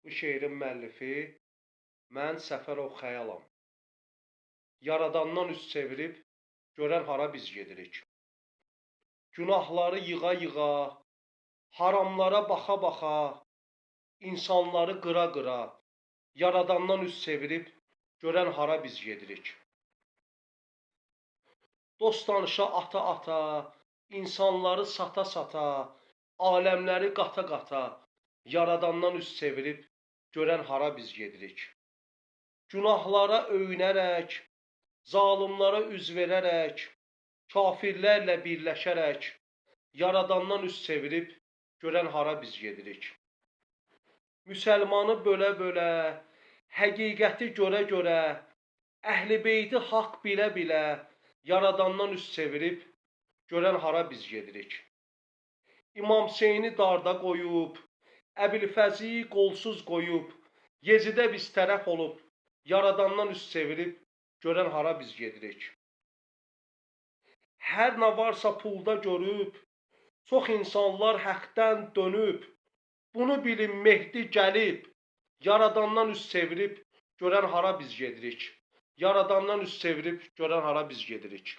Bu şeirin müəllifi mən Səfərov Xəyalam. Yaradandan üz çevirib, görən hara biz gedirik. Günahları yığa-yığa, haramlara baxa-baxa, insanları qıra-qıra, Yaradandan üz çevirib, görən hara biz gedirik. Dost danışa ata-ata, insanları sata-sata, aləmləri qata-qata, Yaradandan üz çevirib, görən hara biz gedirik. Günahlara öyünərək, zalimlara üz verərək, kafirlərlə birləşərək, Yaradandan üz çevirib, görən hara biz gedirik. Müsəlmanı bölə-bölə, həqiqəti görə-görə, Əhl-i Beyti haqq bilə-bilə, Yaradandan üz çevirib, görən hara biz gedirik. İmam Hüseyni darda qoyub, Əbilfəzi qolsuz qoyub, Yezidə biz tərəf olub, Yaradandan üz çevirib, görən hara biz gedirik. Hər nə varsa pulda görüb, çox insanlar həqdən dönüb, bunu bilin Mehdi gəlib, Yaradandan üz çevirib, görən hara biz gedirik. Yaradandan üz çevirib, görən hara biz gedirik.